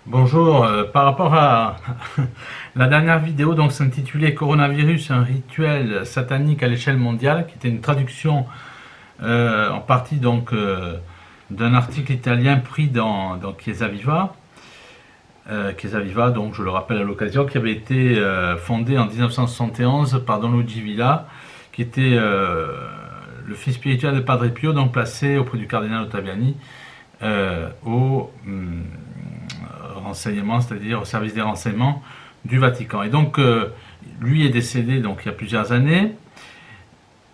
Bonjour, par rapport à la dernière vidéo, donc s'intitulait Coronavirus, un rituel satanique à l'échelle mondiale, qui était une traduction en partie d'un article italien pris dans Chiesa Viva. Chiesa Viva, donc je le rappelle à l'occasion, qui avait été fondé en 1971 par Don Luigi Villa, qui était le fils spirituel de Padre Pio, donc placé auprès du cardinal Ottaviani au renseignement, c'est-à-dire au service des renseignements du Vatican. Et donc, lui est décédé donc il y a plusieurs années,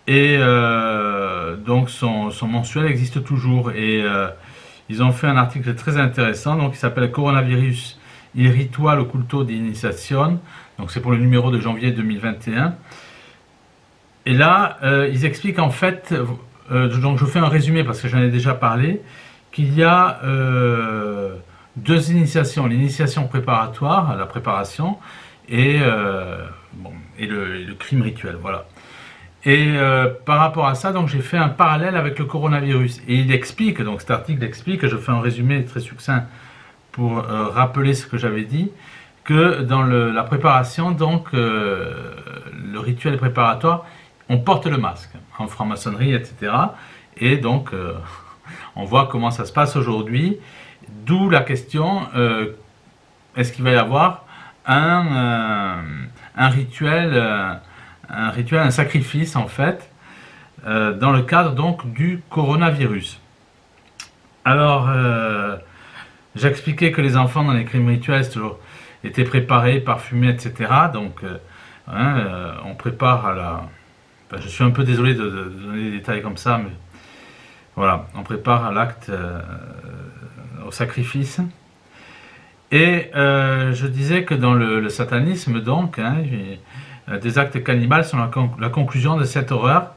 et donc son mensuel existe toujours. Et ils ont fait un article très intéressant, donc il s'appelle Coronavirus, il ritual occulto di iniziazione. Donc c'est pour le numéro de janvier 2021. Et là, ils expliquent en fait, donc je fais un résumé parce que j'en ai déjà parlé, qu'il y a deux initiations, l'initiation préparatoire, la préparation, et le crime rituel, voilà. Et par rapport à ça, donc j'ai fait un parallèle avec le coronavirus. Et il explique, donc cet article explique, je fais un résumé très succinct pour rappeler ce que j'avais dit, que dans la préparation, donc le rituel préparatoire, on porte le masque en franc-maçonnerie, etc. Et donc on voit comment ça se passe aujourd'hui. D'où la question, est-ce qu'il va y avoir un rituel, un sacrifice en fait, dans le cadre donc du coronavirus. Alors, j'expliquais que les enfants dans les crimes rituels étaient préparés, parfumés, etc. Donc, on prépare à la... Enfin, je suis un peu désolé de donner des détails comme ça, mais voilà, on prépare à l'acte, au sacrifice. Et je disais que dans le satanisme, donc, des actes cannibales sont la conclusion de cette horreur.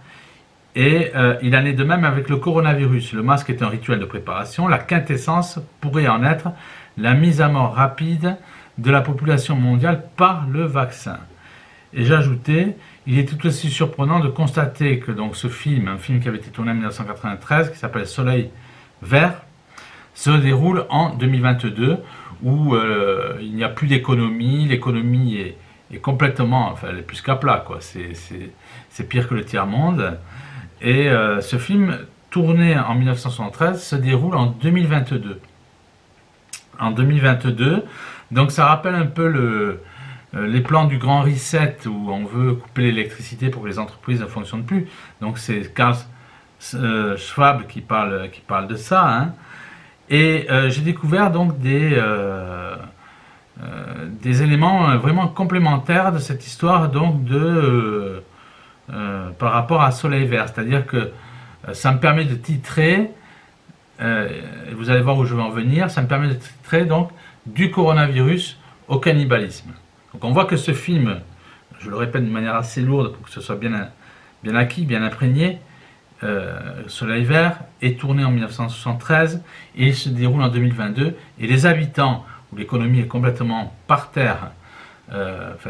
Et il en est de même avec le coronavirus. Le masque est un rituel de préparation. La quintessence pourrait en être la mise à mort rapide de la population mondiale par le vaccin. Et j'ajoutais, il est tout aussi surprenant de constater que donc ce film, un film qui avait été tourné en 1993, qui s'appelle Soleil Vert, se déroule en 2022, où il n'y a plus d'économie, l'économie est complètement, enfin elle est plus qu'à plat, quoi. C'est pire que le tiers-monde. Et ce film, tourné en 1973, se déroule en 2022. En 2022, donc ça rappelle un peu les plans du Grand Reset, où on veut couper l'électricité pour que les entreprises ne fonctionnent plus. Donc c'est Karl Schwab qui parle de ça, hein. Et j'ai découvert donc des éléments vraiment complémentaires de cette histoire, donc par rapport à Soleil Vert. C'est-à-dire que ça me permet de titrer, et vous allez voir où je vais en venir, ça me permet de titrer donc du coronavirus au cannibalisme. Donc on voit que ce film, je le répète de manière assez lourde pour que ce soit bien acquis, bien imprégné, Soleil Vert est tourné en 1973 et il se déroule en 2022. Et les habitants, où l'économie est complètement par terre,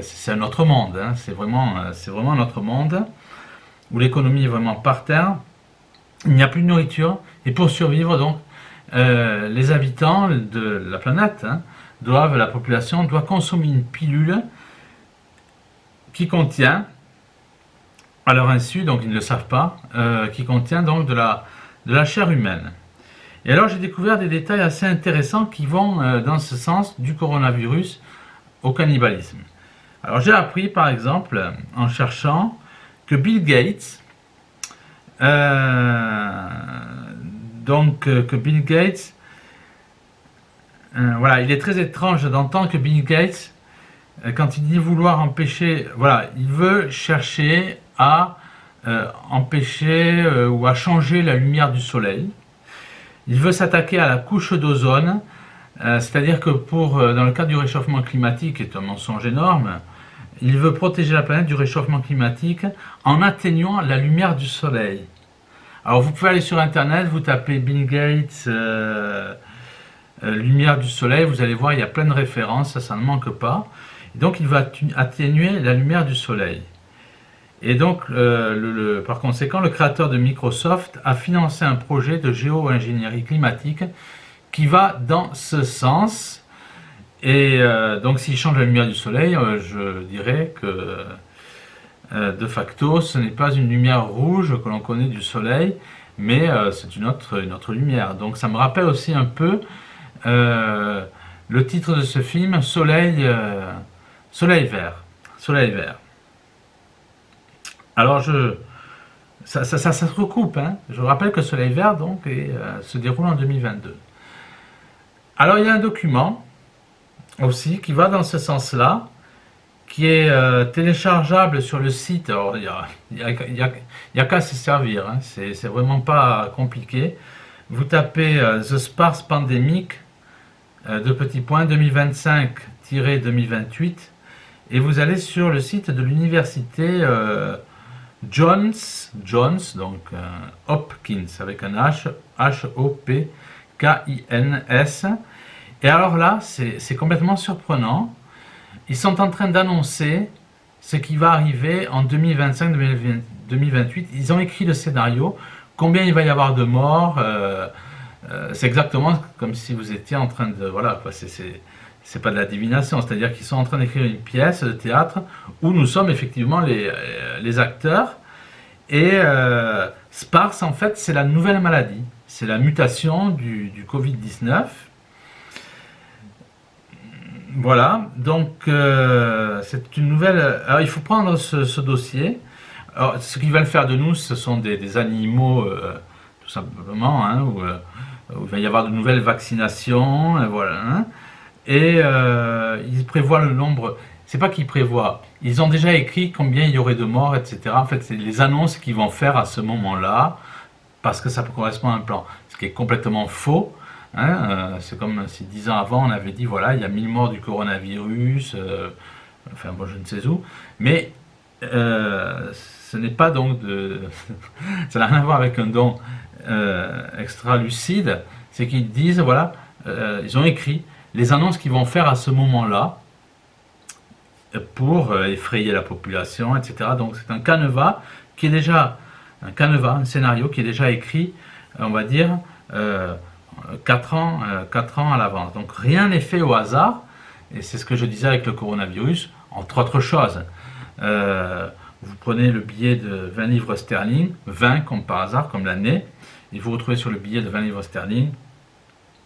c'est un autre monde, hein, c'est vraiment un autre monde, où l'économie est vraiment par terre, il n'y a plus de nourriture, et pour survivre, donc, les habitants de la planète, hein, la population doit consommer une pilule qui contient, à leur insu, donc ils ne le savent pas, qui contient donc de la chair humaine. Et alors j'ai découvert des détails assez intéressants qui vont dans ce sens du coronavirus au cannibalisme. Alors j'ai appris par exemple en cherchant que Bill Gates, voilà, il est très étrange d'entendre que Bill Gates, quand il dit vouloir empêcher, voilà, il veut chercher à empêcher ou à changer la lumière du soleil. Il veut s'attaquer à la couche d'ozone, c'est-à-dire que dans le cadre du réchauffement climatique, qui est un mensonge énorme, il veut protéger la planète du réchauffement climatique en atténuant la lumière du soleil. Alors vous pouvez aller sur internet, vous tapez Bill Gates, lumière du soleil, vous allez voir, il y a plein de références, ça ne manque pas. Et donc il va atténuer la lumière du soleil. Et donc, par conséquent, le créateur de Microsoft a financé un projet de géo-ingénierie climatique qui va dans ce sens Et donc s'il change la lumière du soleil, je dirais que de facto ce n'est pas une lumière rouge que l'on connaît du soleil, mais c'est une autre lumière. Donc ça me rappelle aussi un peu euh, le titre de ce film, Soleil vert. Soleil vert. Alors ça se recoupe, hein. Je rappelle que Soleil vert donc se déroule en 2022. Alors il y a un document aussi qui va dans ce sens-là, qui est téléchargeable sur le site. Alors, il y a qu'à se servir, hein. C'est vraiment pas compliqué. Vous tapez The Sparse Pandemic, deux petits points, 2025-2028, et vous allez sur le site de l'université Johns, donc Hopkins, avec un H, Hopkins. Et alors là, c'est complètement surprenant. Ils sont en train d'annoncer ce qui va arriver en 2025-2028. Ils ont écrit le scénario, combien il va y avoir de morts. C'est exactement comme si vous étiez en train de... Voilà, c'est pas de la divination, c'est-à-dire qu'ils sont en train d'écrire une pièce de théâtre où nous sommes effectivement les acteurs. Et SPARS, en fait, c'est la nouvelle maladie. C'est la mutation du Covid-19. Voilà, donc c'est une nouvelle... Alors il faut prendre ce dossier. Alors, ce qu'ils veulent faire de nous, ce sont des animaux, tout simplement, hein, où il va y avoir de nouvelles vaccinations, voilà. Hein, et ils prévoient le nombre... C'est pas qu'ils prévoient, ils ont déjà écrit combien il y aurait de morts, etc. En fait, c'est les annonces qu'ils vont faire à ce moment-là, parce que ça correspond à un plan. Ce qui est complètement faux. Hein, c'est comme si 10 ans avant on avait dit voilà, il y a 1000 morts du coronavirus, enfin bon, je ne sais où, mais ce n'est pas donc de. Ça n'a rien à voir avec un don extra lucide, c'est qu'ils disent voilà, ils ont écrit les annonces qu'ils vont faire à ce moment-là pour effrayer la population, etc. Donc c'est un canevas qui est déjà un scénario qui est déjà écrit, on va dire. 4 ans à l'avance. Donc rien n'est fait au hasard, et c'est ce que je disais avec le coronavirus, entre autres choses. Vous prenez le billet de 20 livres sterling, 20 comme par hasard, comme l'année, et vous retrouvez sur le billet de 20 livres sterling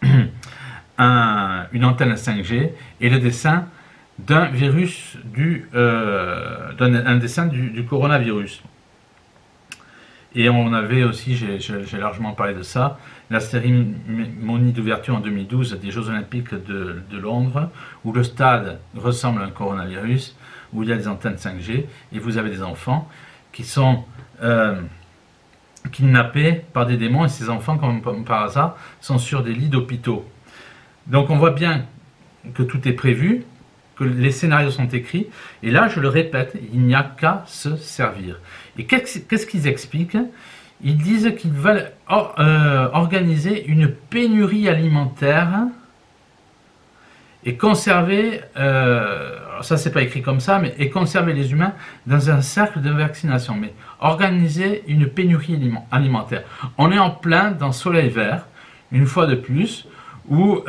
une antenne 5G et le dessin d'un virus un dessin du coronavirus. Et on avait aussi, j'ai largement parlé de ça, la cérémonie d'ouverture en 2012 des Jeux Olympiques de Londres, où le stade ressemble à un coronavirus, où il y a des antennes 5G, et vous avez des enfants qui sont kidnappés par des démons, et ces enfants, comme par hasard, sont sur des lits d'hôpitaux. Donc on voit bien que tout est prévu, que les scénarios sont écrits, et là, je le répète, il n'y a qu'à se servir. Et qu'est-ce qu'ils expliquent? Ils disent qu'ils veulent organiser une pénurie alimentaire et conserver, alors ça c'est pas écrit comme ça, mais et conserver les humains dans un cercle de vaccination. Mais organiser une pénurie alimentaire. On est en plein dans Soleil vert, une fois de plus, où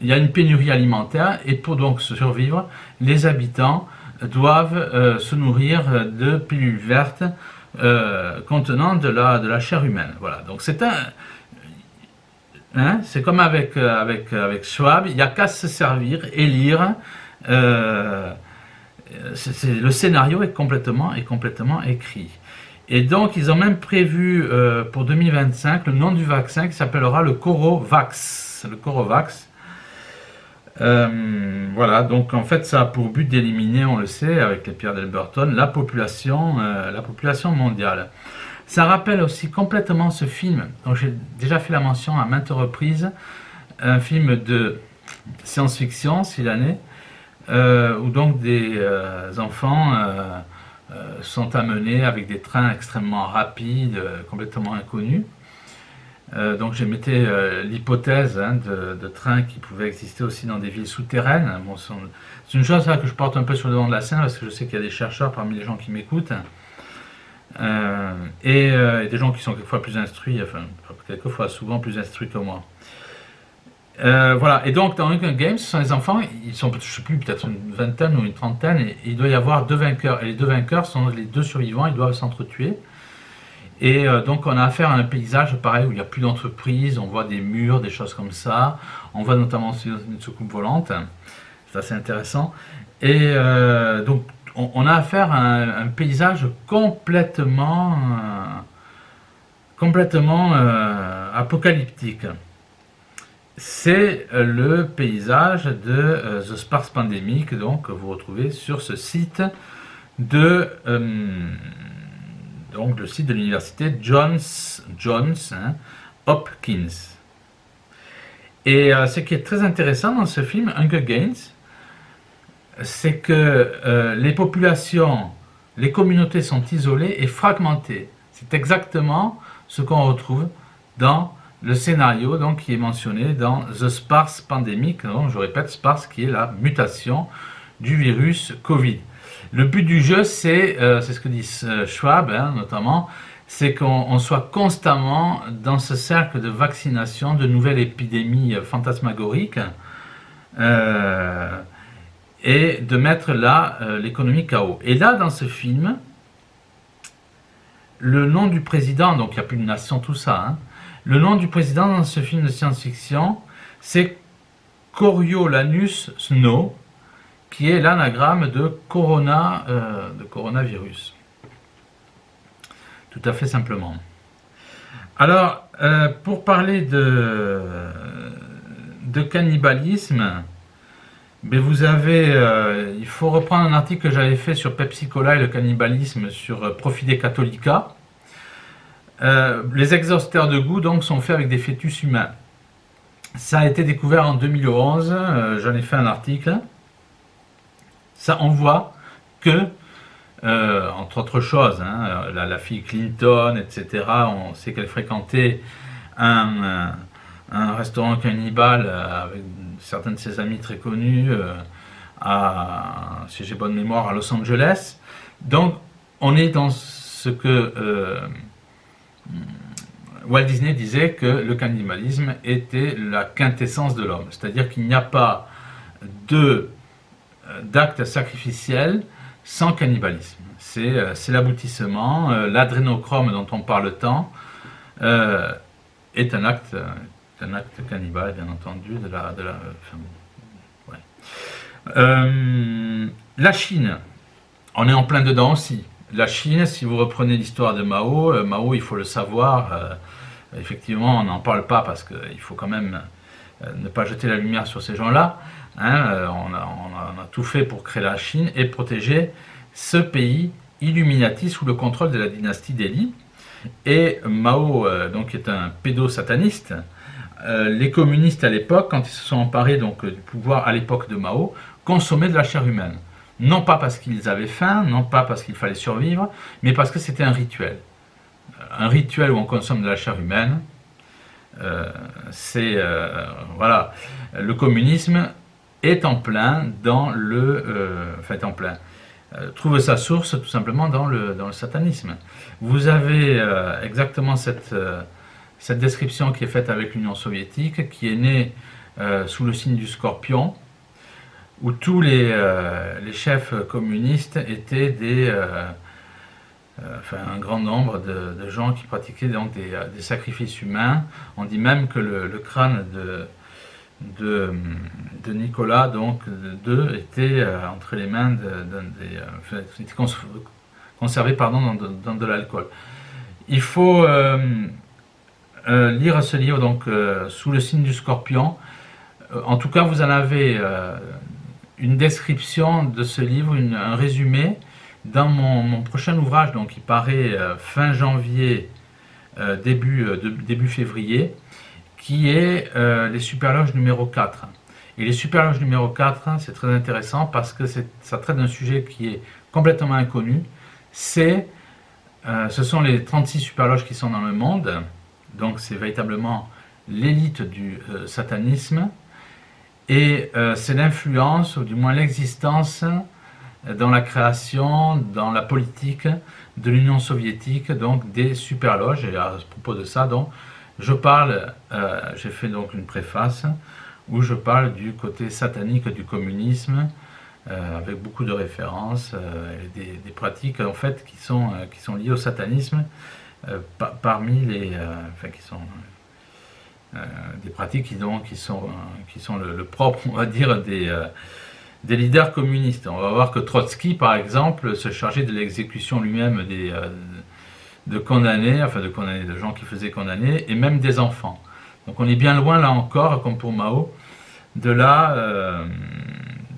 il y a une pénurie alimentaire et pour donc survivre, les habitants doivent se nourrir de pilules vertes contenant de la chair humaine. Voilà, donc c'est c'est comme avec Schwab, il n'y a qu'à se servir et lire. Le scénario est complètement écrit. Et donc ils ont même prévu pour 2025 le nom du vaccin qui s'appellera le Corovax. Le Corovax. Voilà, donc en fait ça a pour but d'éliminer, on le sait, avec les Pierre Delberton, la population mondiale. Ça rappelle aussi complètement ce film, dont j'ai déjà fait la mention à maintes reprises, un film de science-fiction, s'il en est, où donc des enfants sont amenés avec des trains extrêmement rapides, complètement inconnus. Donc j'émettais l'hypothèse de trains qui pouvaient exister aussi dans des villes souterraines. Bon, c'est une chose que je porte un peu sur le devant de la scène parce que je sais qu'il y a des chercheurs parmi les gens qui m'écoutent et des gens qui sont quelquefois plus instruits, enfin quelquefois souvent plus instruits que moi. Voilà, et donc dans Hunger Games, ce sont les enfants, ils sont, je sais plus, peut-être une vingtaine ou une trentaine, et il doit y avoir deux vainqueurs, et les deux vainqueurs sont les deux survivants, ils doivent s'entretuer. Et donc on a affaire à un paysage pareil où il n'y a plus d'entreprise, on voit des murs, des choses comme ça, on voit notamment aussi une soucoupe volante, c'est assez intéressant. Et donc on a affaire à un paysage complètement apocalyptique. C'est le paysage de The Sparse Pandemic, donc que vous retrouvez sur ce site de donc le site de l'université Johns Hopkins. Et ce qui est très intéressant dans ce film Hunger Games, c'est que les populations, les communautés sont isolées et fragmentées. C'est exactement ce qu'on retrouve dans le scénario donc, qui est mentionné dans The Sparse Pandemic, donc je répète, Sparse qui est la mutation du virus Covid. Le but du jeu, c'est ce que dit Schwab notamment, c'est qu'on soit constamment dans ce cercle de vaccination, de nouvelles épidémies fantasmagoriques, et de mettre là l'économie KO. Et là, dans ce film, le nom du président, donc il n'y a plus de nation, tout ça, le nom du président dans ce film de science-fiction, c'est Coriolanus Snow, qui est l'anagramme de coronavirus. Tout à fait simplement. Alors, pour parler de cannibalisme, mais vous avez, il faut reprendre un article que j'avais fait sur Pepsi Cola et le cannibalisme sur Profide Catholica. Les exhausteurs de goût donc sont faits avec des fœtus humains. Ça a été découvert en 2011, j'en ai fait un article. Ça, on voit que, entre autres choses, la fille Clinton, etc., on sait qu'elle fréquentait un restaurant cannibale avec certains de ses amis très connus, si j'ai bonne mémoire, à Los Angeles. Donc, on est dans ce que Walt Disney disait que le cannibalisme était la quintessence de l'homme. C'est-à-dire qu'il n'y a pas d'acte sacrificiel sans cannibalisme. C'est l'aboutissement. L'adrénochrome dont on parle tant est un acte cannibale, bien entendu. La Chine, on est en plein dedans aussi. La Chine, si vous reprenez l'histoire de Mao, Mao, il faut le savoir, effectivement, on n'en parle pas parce qu'il faut quand même ne pas jeter la lumière sur ces gens-là. On a tout fait pour créer la Chine et protéger ce pays illuminati sous le contrôle de la dynastie Delhi. Et Mao, donc, est un pédosataniste. Les communistes à l'époque, quand ils se sont emparés donc, du pouvoir à l'époque de Mao, consommaient de la chair humaine. Non pas parce qu'ils avaient faim, non pas parce qu'il fallait survivre, mais parce que c'était un rituel. Un rituel où on consomme de la chair humaine, voilà. Le communisme est en plein dans trouve sa source tout simplement dans le satanisme. Vous avez exactement cette description qui est faite avec l'Union soviétique, qui est née sous le signe du Scorpion, où tous les chefs communistes étaient un grand nombre de gens qui pratiquaient donc des sacrifices humains. On dit même que le crâne de Nicolas donc II était entre les mains était conservé dans de l'alcool. Il faut lire ce livre donc sous le signe du Scorpion. En tout cas, vous en avez une description de ce livre, un résumé dans mon prochain ouvrage, donc qui paraît fin janvier, début février, qui est les Superloges numéro 4. Et les Superloges numéro 4, c'est très intéressant parce que ça traite d'un sujet qui est complètement inconnu. Ce sont les 36 Superloges qui sont dans le monde, donc c'est véritablement l'élite du satanisme, et c'est l'influence, ou du moins l'existence, dans la création, dans la politique de l'Union soviétique, donc des superloges. Et à propos de ça, donc, je parle, j'ai fait donc une préface où je parle du côté satanique du communisme, avec beaucoup de références, et des pratiques en fait qui sont liées au satanisme, parmi les, enfin qui sont des pratiques qui sont le propre, on va dire, des leaders communistes. On va voir que Trotsky, par exemple, se chargeait de l'exécution lui-même de condamnés, enfin de condamnés, de gens qui faisaient condamner, et même des enfants. Donc on est bien loin, là encore, comme pour Mao, de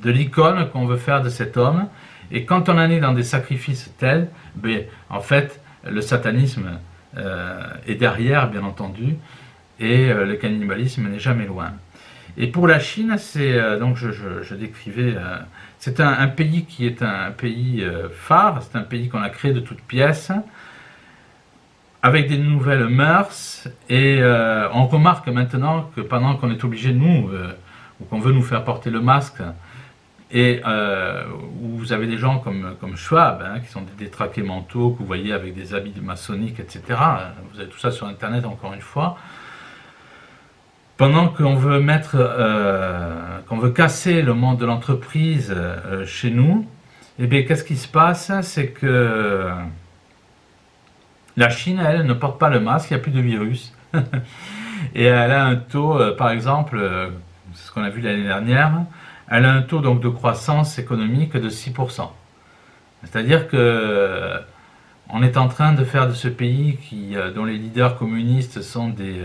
l'icône qu'on veut faire de cet homme. Et quand on en est dans des sacrifices tels, ben, en fait, le satanisme est derrière, bien entendu, et le cannibalisme n'est jamais loin. Et pour la Chine, c'est donc je décrivais, c'est un pays qui est un pays phare, c'est un pays qu'on a créé de toutes pièces, avec des nouvelles mœurs, et on remarque maintenant que pendant qu'on est obligé, nous, ou qu'on veut nous faire porter le masque, et où vous avez des gens comme Schwab, hein, qui sont des détraqués mentaux, que vous voyez avec des habits maçonniques, etc. Vous avez tout ça sur Internet, encore une fois. Pendant qu'on veut qu'on veut casser le monde de l'entreprise chez nous, eh bien, qu'est-ce qui se passe? C'est que la Chine, elle, ne porte pas le masque, il n'y a plus de virus. Et elle a un taux, par exemple, c'est ce qu'on a vu l'année dernière, elle a un taux donc de croissance économique de 6%. C'est-à-dire que on est en train de faire de ce pays dont les leaders communistes sont des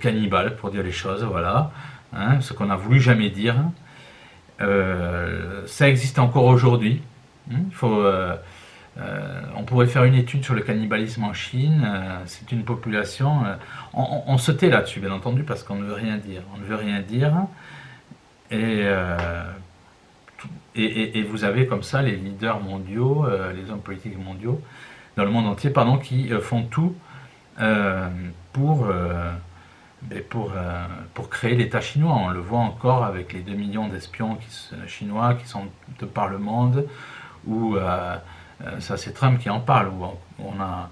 cannibales, pour dire les choses, voilà, hein, ce qu'on n'a voulu jamais dire. Ça existe encore aujourd'hui. On pourrait faire une étude sur le cannibalisme en Chine. C'est une population. On se tait là-dessus, bien entendu, parce qu'on ne veut rien dire. On ne veut rien dire. Et vous avez comme ça les leaders mondiaux, les hommes politiques mondiaux, dans le monde entier, pardon, qui font tout pour créer l'État chinois. On le voit encore avec les 2 millions d'espions chinois qui sont de par le monde, où ça c'est Trump qui en parle, où on a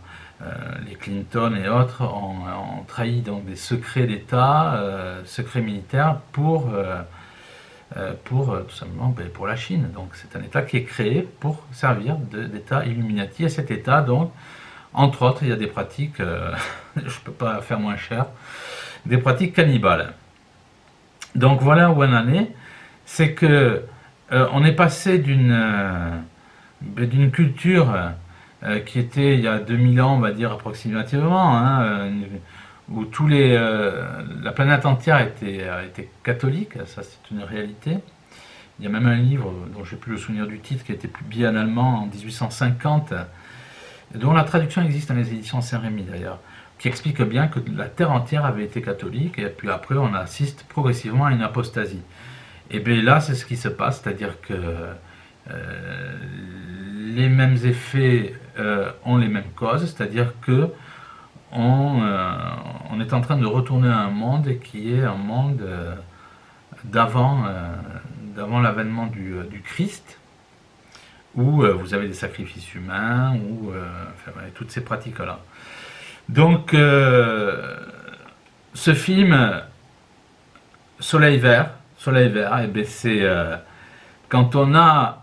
les Clinton et autres ont trahi donc des secrets d'État, secrets militaires pour tout simplement pour la Chine. Donc c'est un État qui est créé pour servir d'État Illuminati. Et cet État, donc, entre autres, il y a des pratiques, je ne peux pas faire moins cher, des pratiques cannibales. Donc voilà où on en est. C'est que on est passé d'une culture qui était il y a 2000 ans, on va dire approximativement, hein, où la planète entière était catholique, ça c'est une réalité. Il y a même un livre dont je n'ai plus le souvenir du titre, qui a été publié en allemand en 1850, dont la traduction existe dans les éditions Saint-Rémy d'ailleurs, qui explique bien que la terre entière avait été catholique, et puis après on assiste progressivement à une apostasie. Et bien là c'est ce qui se passe, c'est-à-dire que les mêmes effets ont les mêmes causes, c'est-à-dire que on est en train de retourner à un monde qui est un monde d'avant l'avènement du Christ, où vous avez des sacrifices humains, où toutes ces pratiques-là. Donc, ce film Soleil Vert, eh bien, c'est quand on a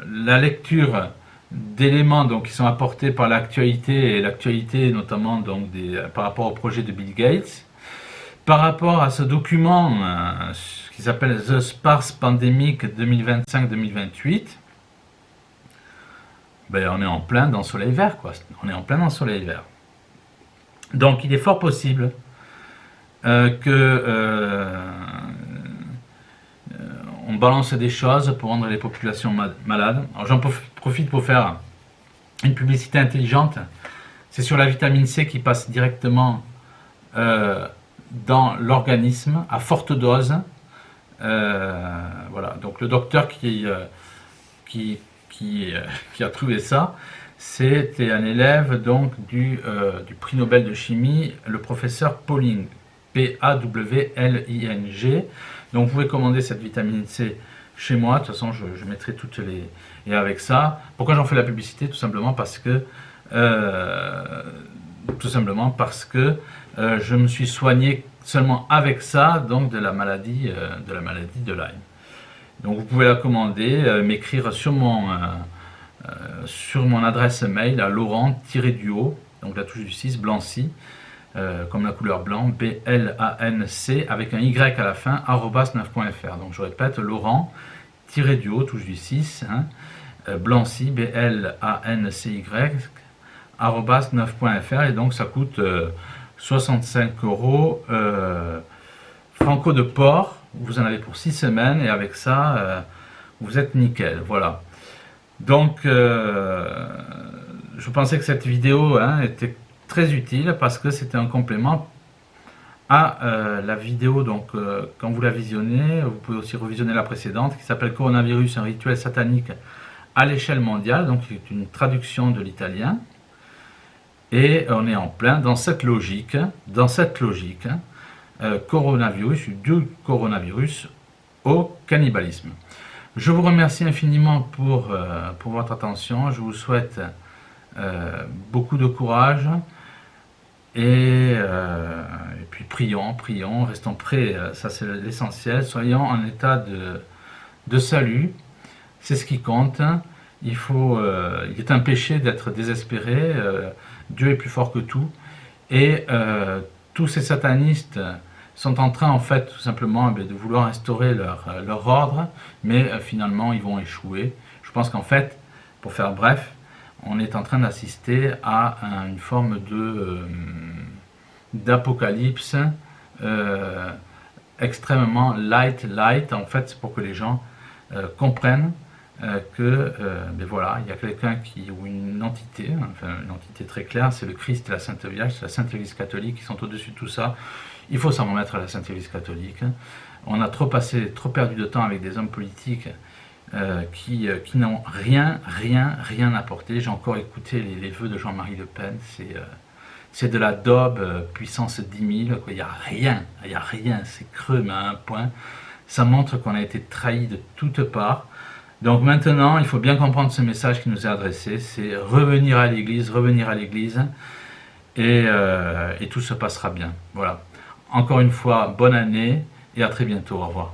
la lecture d'éléments donc, qui sont apportés par l'actualité, et l'actualité notamment donc, par rapport au projet de Bill Gates, par rapport à ce document qui s'appelle The Sparse Pandemic 2025-2028, ben, on est en plein dans Soleil Vert, quoi. On est en plein dans Soleil Vert. Donc il est fort possible que on balance des choses pour rendre les populations malades. Alors j'en profite pour faire une publicité intelligente. C'est sur la vitamine C qui passe directement dans l'organisme à forte dose. Voilà. Donc le docteur qui a trouvé ça, c'était un élève donc du prix Nobel de chimie, le professeur Pauling, Pawling. Donc vous pouvez commander cette vitamine C chez moi. De toute façon, je mettrai toutes les... Et avec ça, pourquoi j'en fais la publicité? Tout simplement parce que je me suis soigné seulement avec ça, donc de la maladie de Lyme. Donc vous pouvez la commander, m'écrire sur mon adresse mail à Laurent-du-haut, donc la touche du 6, Blancy, comme la couleur blanc, B-L-A-N-C, avec un Y à la fin, @9.fr. Donc je répète, Laurent-du-haut, touche du 6, hein, Blancy, B-L-A-N-C-Y, @9.fr, et donc ça coûte 65 €, franco de port. Vous en avez pour 6 semaines, et avec ça, vous êtes nickel. Voilà. Donc, je pensais que cette vidéo était très utile parce que c'était un complément à la vidéo. Donc, quand vous la visionnez, vous pouvez aussi revisionner la précédente qui s'appelle Coronavirus, un rituel satanique à l'échelle mondiale. Donc, c'est une traduction de l'italien. Et on est en plein dans cette logique, coronavirus, du coronavirus au cannibalisme. Je vous remercie infiniment pour votre attention. Je vous souhaite beaucoup de courage et puis prions, restons prêts, ça c'est l'essentiel. Soyons en état de salut, c'est ce qui compte. Il est un péché d'être désespéré. Dieu est plus fort que tout, et tous ces satanistes sont en train, en fait, tout simplement, de vouloir instaurer leur ordre, mais finalement, ils vont échouer. Je pense qu'en fait, pour faire bref, on est en train d'assister à une forme d'apocalypse extrêmement light. En fait, c'est pour que les gens comprennent que voilà, il y a quelqu'un ou une entité, enfin une entité très claire, c'est le Christ et la Sainte Vierge, c'est la Sainte Église catholique qui sont au-dessus de tout ça. Il faut s'en remettre à la Sainte Église catholique. On a trop perdu de temps avec des hommes politiques qui n'ont rien apporté. J'ai encore écouté les vœux de Jean-Marie Le Pen, c'est de la daube puissance 10 000, quoi. Il n'y a rien, c'est creux, mais à un point. Ça montre qu'on a été trahi de toutes parts. Donc maintenant, il faut bien comprendre ce message qui nous est adressé, c'est revenir à l'église, et tout se passera bien. Voilà. Encore une fois, bonne année, et à très bientôt. Au revoir.